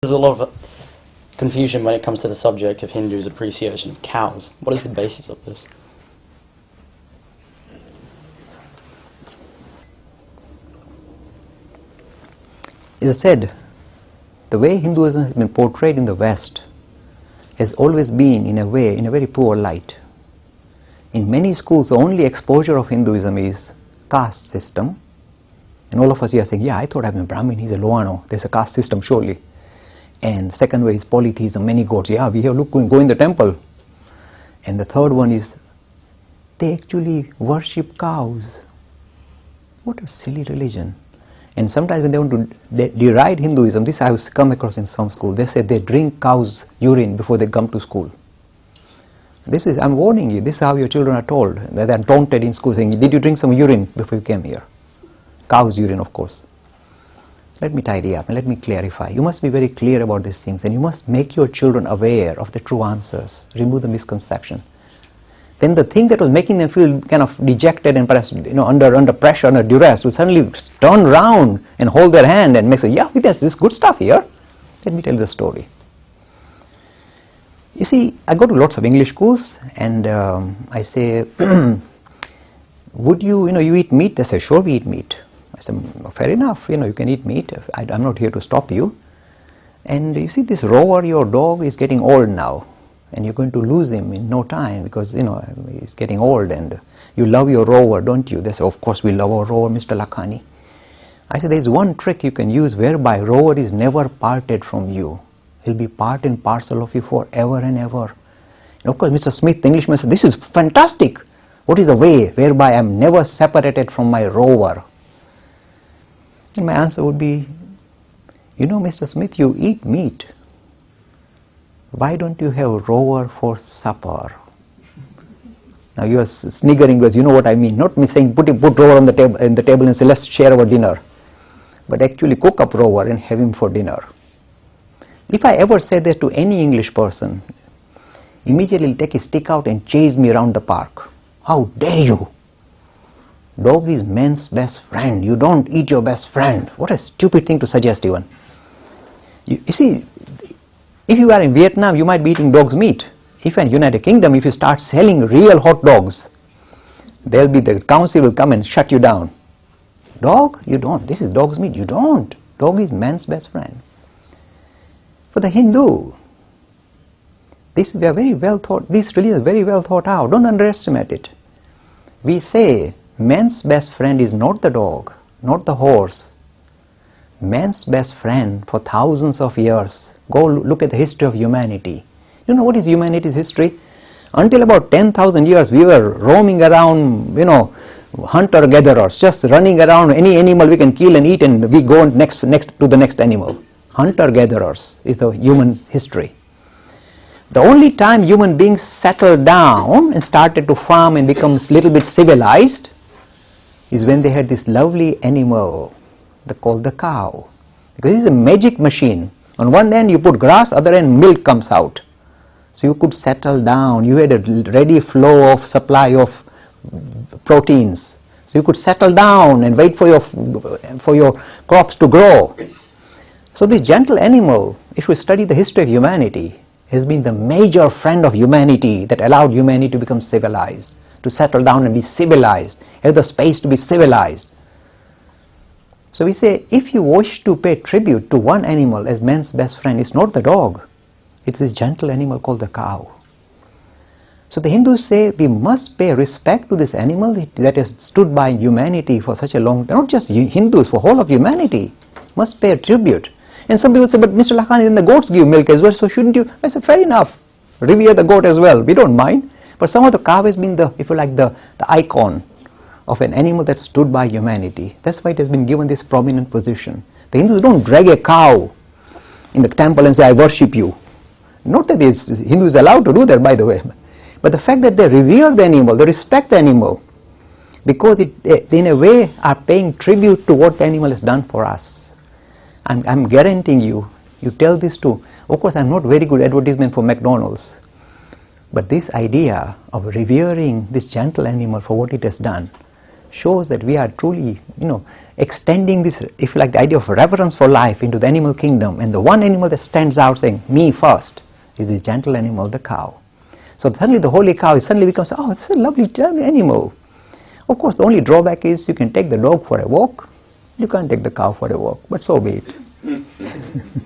There's a lot of confusion when it comes to the subject of Hindus' appreciation of cows. What is the basis of this? It is said, the way Hinduism has been portrayed in the West has always been, in a way, in a very poor light. In many schools, the only exposure of Hinduism is caste system. And all of us here are saying, yeah, I thought I'm a Brahmin, he's a Loano, there's a caste system surely. And the second way is polytheism, many gods. Yeah, we have look go in the temple. And the third one is they actually worship cows. What a silly religion. And sometimes when they want to deride Hinduism, this I have come across in some school, they say they drink cow's urine before they come to school. This is, I'm warning you, this is how your children are told. They are taunted in school saying, did you drink some urine before you came here? Cow's urine, of course. Let me tidy up and let me clarify. You must be very clear about these things, and you must make your children aware of the true answers. Remove the misconception. Then the thing that was making them feel kind of dejected and perhaps under pressure, under duress, will suddenly turn around and hold their hand and make say, yeah, there's this good stuff here. Let me tell you the story. You see, I go to lots of English schools, and I say, would you eat meat? They say, sure, we eat meat. I said, fair enough, you can eat meat. I'm not here to stop you. And you see, this Rover, your dog, is getting old now. And you're going to lose him in no time because, he's getting old and you love your Rover, don't you? They say, of course we love our Rover, Mr. Lakhani. I said, there's one trick you can use whereby Rover is never parted from you. He'll be part and parcel of you forever and ever. And of course, Mr. Smith, the Englishman, said, this is fantastic. What is the way whereby I'm never separated from my Rover? And my answer would be, Mr. Smith, you eat meat. Why don't you have Rover for supper? Now you are sniggering because you know what I mean. Not me saying put Rover on the table and say let's share our dinner. But actually cook up Rover and have him for dinner. If I ever say that to any English person, immediately he'll take his stick out and chase me around the park. How dare you? Dog is man's best friend. You don't eat your best friend. What a stupid thing to suggest even. You see, if you are in Vietnam, you might be eating dog's meat. If in United Kingdom, if you start selling real hot dogs, the council will come and shut you down. Dog? You don't. This is dog's meat. You don't. Dog is man's best friend. For the Hindu, this religion is very well thought out. Don't underestimate it. We say, man's best friend is not the dog, not the horse. Man's best friend for thousands of years. Go look at the history of humanity. You know what is humanity's history? Until about 10,000 years we were roaming around, hunter-gatherers, just running around any animal we can kill and eat, and we go next to the next animal. Hunter-gatherers is the human history. The only time human beings settled down and started to farm and become a little bit civilized is when they had this lovely animal called the cow. Because it's a magic machine. On one end you put grass, other end milk comes out. So you could settle down. You had a ready flow of supply of proteins. So you could settle down and wait for your crops to grow. So this gentle animal, if we study the history of humanity, has been the major friend of humanity that allowed humanity to become civilized, to settle down and be civilized, have the space to be civilized. So we say, if you wish to pay tribute to one animal as man's best friend, it's not the dog, it's this gentle animal called the cow. So the Hindus say we must pay respect to this animal that has stood by humanity for such a long time. Not just Hindus, for whole of humanity must pay tribute. And some people say, but Mr. Lakhani, then the goats give milk as well, so shouldn't you? I say, fair enough, revere the goat as well, we don't mind. But somehow the cow has been the icon of an animal that stood by humanity. That's why it has been given this prominent position. The Hindus don't drag a cow in the temple and say, I worship you. Not that Hindus are allowed to do that, by the way. But the fact that they revere the animal, they respect the animal, because they in a way are paying tribute to what the animal has done for us. I'm guaranteeing you tell this to, of course I'm not very good advertisement for McDonald's, but this idea of revering this gentle animal for what it has done shows that we are truly, extending this, if you like, the idea of reverence for life into the animal kingdom. And the one animal that stands out saying, me first, is this gentle animal, the cow. So suddenly the holy cow suddenly becomes, oh, it's a lovely animal. Of course, the only drawback is you can take the dog for a walk, you can't take the cow for a walk, but so be it.